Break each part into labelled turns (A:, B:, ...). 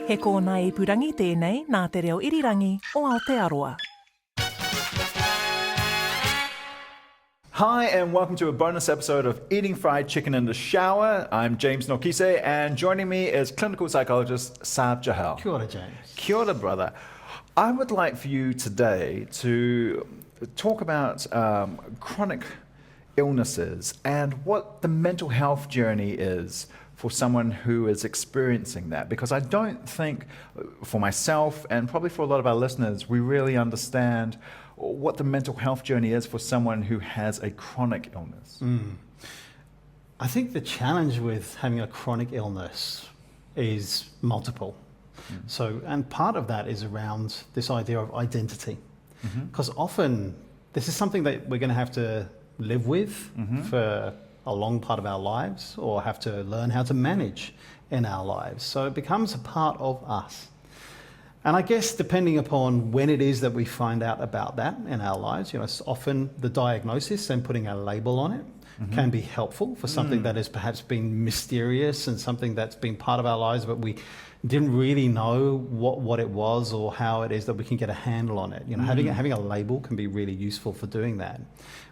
A: He kōna ipurangi tēnei nā te reo irirangi o Aotearoa.
B: Hi, and welcome to a bonus episode of Eating Fried Chicken in the Shower. I'm James Nokise, and joining me is clinical psychologist Sarb Johal.
C: Kia ora, James.
B: Kia ora, brother. I would like for you today to talk about chronic illnesses and what the mental health journey is for someone who is experiencing that. Because I don't think, for myself and probably for a lot of our listeners, we really understand what the mental health journey is for someone who has a chronic illness.
C: I think the challenge with having a chronic illness is multiple. So, and part of that is around this idea of identity. Because often this is something that we're going to have to live with for a long part of our lives, or have to learn how to manage in our lives. So it becomes a part of us. And I guess depending upon when it is that we find out about that in our lives, often the diagnosis and putting a label on it can be helpful for something that has perhaps been mysterious and something that's been part of our lives, but we didn't really know what it was or how it is that we can get a handle on it. Having a label can be really useful for doing that.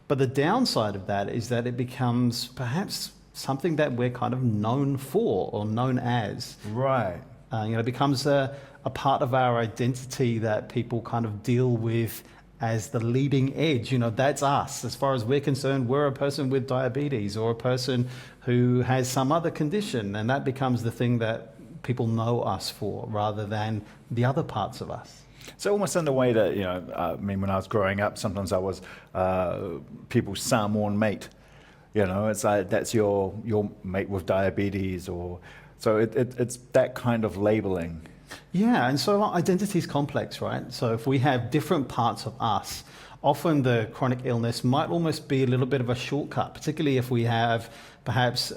C: But the downside of that is that it becomes perhaps something that we're kind of known for or known as.
B: Right.
C: It becomes a part of our identity that people kind of deal with as the leading edge. That's us. As far as we're concerned, we're a person with diabetes or a person who has some other condition, and that becomes the thing that people know us for rather than the other parts of us.
B: So almost in the way that, when I was growing up, sometimes I was people's Samoan mate. It's like that's your mate with diabetes, or so it's that kind of labeling.
C: Yeah, and so identity is complex, right? So if we have different parts of us, often the chronic illness might almost be a little bit of a shortcut, particularly if we have perhaps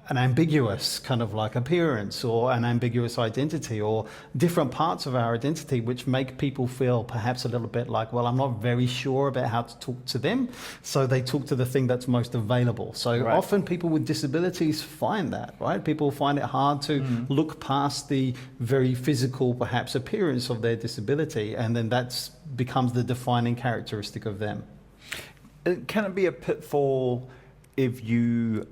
C: an ambiguous kind of like appearance or an ambiguous identity or different parts of our identity which make people feel perhaps a little bit like, well, I'm not very sure about how to talk to them, so they talk to the thing that's most available. So often people with disabilities find that, right? People find it hard to look past the very physical perhaps appearance of their disability, and then that becomes the defining characteristic of them.
B: Can it be a pitfall if you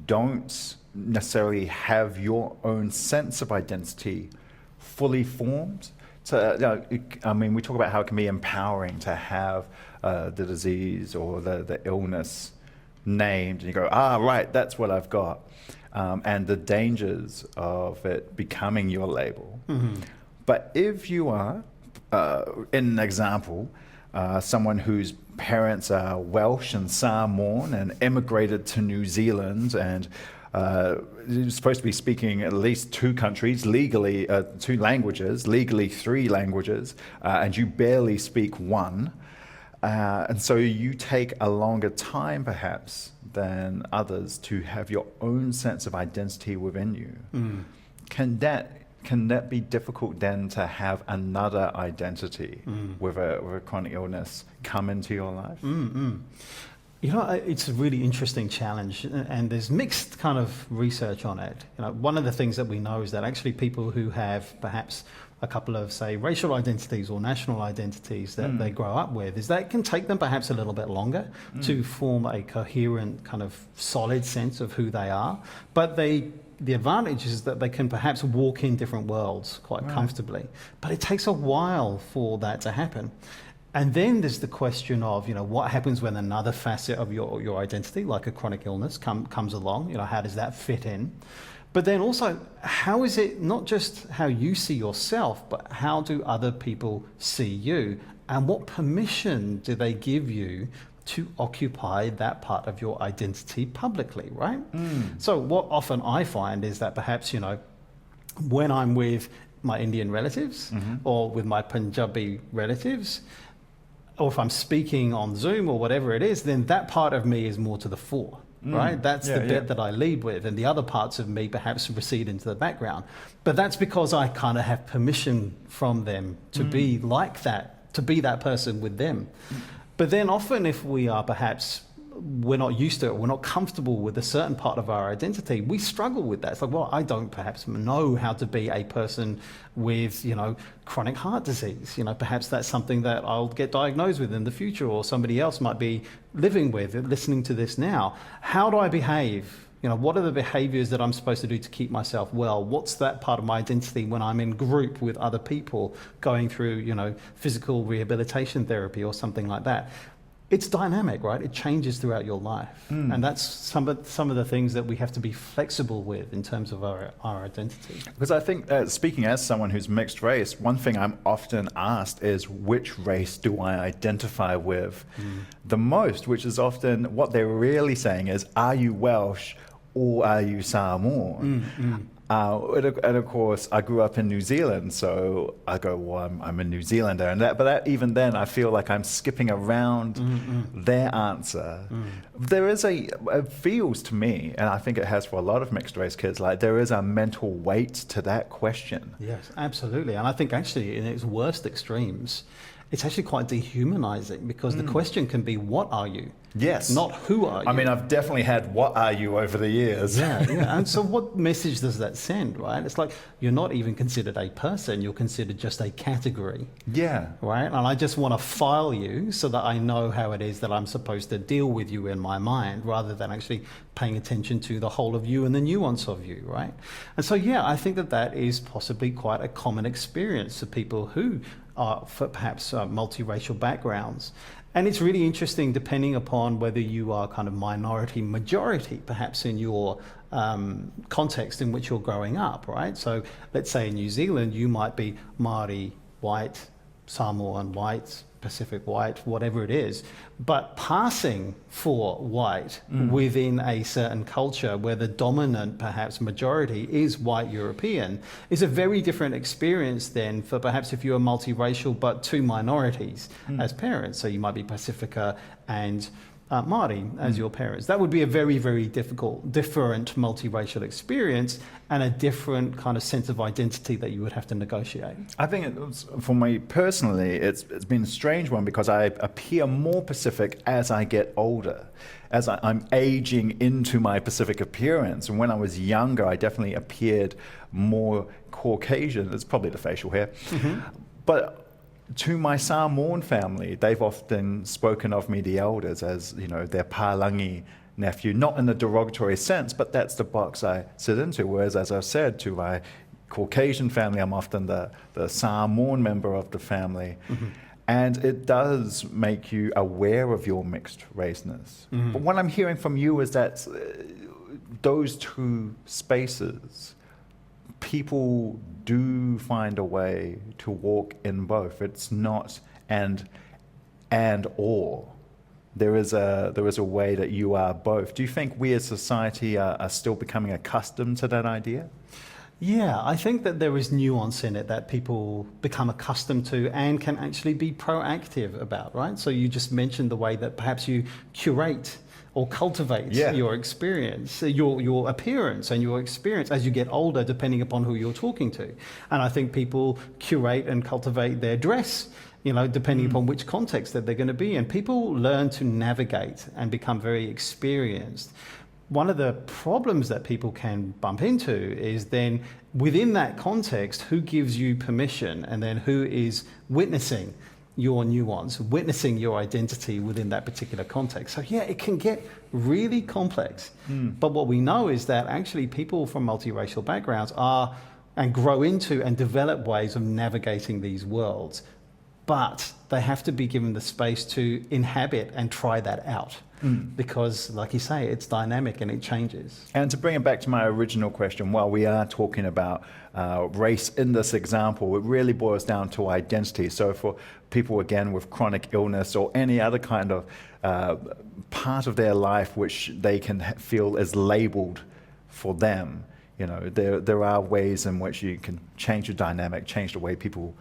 B: don't necessarily have your own sense of identity fully formed? So, we talk about how it can be empowering to have the disease or the illness named, and you go, right, that's what I've got, and the dangers of it becoming your label. But if you are, in an example, someone whose parents are Welsh and Samoan and emigrated to New Zealand, and you're supposed to be speaking at least two languages, legally three languages, and you barely speak one. And so you take a longer time perhaps than others to have your own sense of identity within you. Can that be difficult then to have another identity with a chronic illness come into your life?
C: It's a really interesting challenge, and there's mixed kind of research on it. One of the things that we know is that actually people who have perhaps a couple of, say, racial identities or national identities that they grow up with, is that it can take them perhaps a little bit longer to form a coherent kind of solid sense of who they are. But the advantage is that they can perhaps walk in different worlds quite comfortably. But it takes a while for that to happen. And then there's the question of, what happens when another facet of your identity, like a chronic illness, comes along? How does that fit in? But then also, how is it not just how you see yourself, but how do other people see you? And what permission do they give you to occupy that part of your identity publicly, right? So what often I find is that perhaps, when I'm with my Indian relatives or with my Punjabi relatives, or if I'm speaking on Zoom or whatever it is, then that part of me is more to the fore, right? That's the bit that I lead with, and the other parts of me perhaps recede into the background. But that's because I kind of have permission from them to be like that, to be that person with them. But then often if we are perhaps we're not used to it, we're not comfortable with a certain part of our identity, we struggle with that. It's like, well, I don't perhaps know how to be a person with, chronic heart disease. Perhaps that's something that I'll get diagnosed with in the future, or somebody else might be living with, listening to this now. How do I behave? What are the behaviors that I'm supposed to do to keep myself well? What's that part of my identity when I'm in group with other people going through, physical rehabilitation therapy or something like that? It's dynamic, right? It changes throughout your life. And that's some of the things that we have to be flexible with in terms of our identity.
B: Because I think, speaking as someone who's mixed race, one thing I'm often asked is, which race do I identify with the most? Which is often what they're really saying is, are you Welsh or are you Samoan? And of course, I grew up in New Zealand, so I go, well, I'm a New Zealander. Even then, I feel like I'm skipping around their answer. There is it feels to me, and I think it has for a lot of mixed race kids, like there is a mental weight to that question.
C: Yes, absolutely. And I think actually in its worst extremes, it's actually quite dehumanizing, because the question can be, what are you?
B: Yes.
C: Not who are you?
B: I mean, I've definitely had what are you over the years.
C: Yeah. And so what message does that send, right? It's like you're not even considered a person, you're considered just a category.
B: Yeah.
C: Right? And I just want to file you so that I know how it is that I'm supposed to deal with you in my mind, rather than actually paying attention to the whole of you and the nuance of you, right? And so, yeah, I think that is possibly quite a common experience for people who are perhaps multiracial backgrounds. And it's really interesting, depending upon whether you are kind of minority, majority, perhaps in your context in which you're growing up, right? So let's say in New Zealand, you might be Māori, white, Samoan, white, Pacific white, whatever it is, but passing for white within a certain culture where the dominant, perhaps majority, is white European, is a very different experience than for perhaps if you're multiracial but two minorities as parents. So you might be Pacifica and Māori as your parents. That would be a very, very different multiracial experience, and a different kind of sense of identity that you would have to negotiate.
B: I think for me personally, it's been a strange one, because I appear more Pacific as I get older, as I'm aging into my Pacific appearance. And when I was younger, I definitely appeared more Caucasian. It's probably the facial hair. But to my Samoan family, they've often spoken of me, the elders, as their Palangi nephew, not in a derogatory sense, but that's the box I sit into. Whereas, as I've said, to my Caucasian family, I'm often the Samoan member of the family. And it does make you aware of your mixed raceness. But what I'm hearing from you is that those two spaces, people do find a way to walk in both. It's not and or. There is a way that you are both. Do you think we as society are still becoming accustomed to that idea?
C: Yeah, I think that there is nuance in it that people become accustomed to and can actually be proactive about, right? So you just mentioned the way that perhaps you curate or cultivate your experience, your appearance and your experience as you get older, depending upon who you're talking to. And I think people curate and cultivate their dress, depending upon which context that they're going to be in. People learn to navigate and become very experienced. One of the problems that people can bump into is then within that context, who gives you permission, and then who is witnessing your nuance, witnessing your identity within that particular context. So yeah, it can get really complex. But what we know is that actually people from multiracial backgrounds are and grow into and develop ways of navigating these worlds. But they have to be given the space to inhabit and try that out. Because, like you say, it's dynamic and it changes.
B: And to bring it back to my original question, while we are talking about race in this example, it really boils down to identity. So for people, again, with chronic illness or any other kind of part of their life which they can feel is labeled for them, there are ways in which you can change the dynamic, change the way people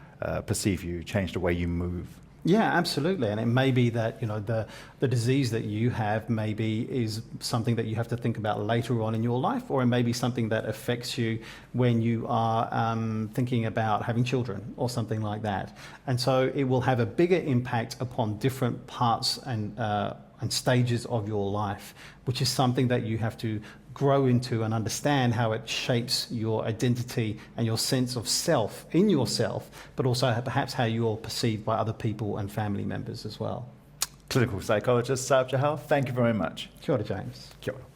B: perceive you, change the way you move.
C: Yeah, absolutely. And it may be that, the disease that you have maybe is something that you have to think about later on in your life, or it may be something that affects you when you are thinking about having children or something like that. And so it will have a bigger impact upon different parts and and stages of your life, which is something that you have to grow into and understand how it shapes your identity and your sense of self in yourself, but also perhaps how you're perceived by other people and family members as well.
B: Clinical psychologist Sarb Johal, thank you very much.
C: Kia ora, James.
B: Kia ora.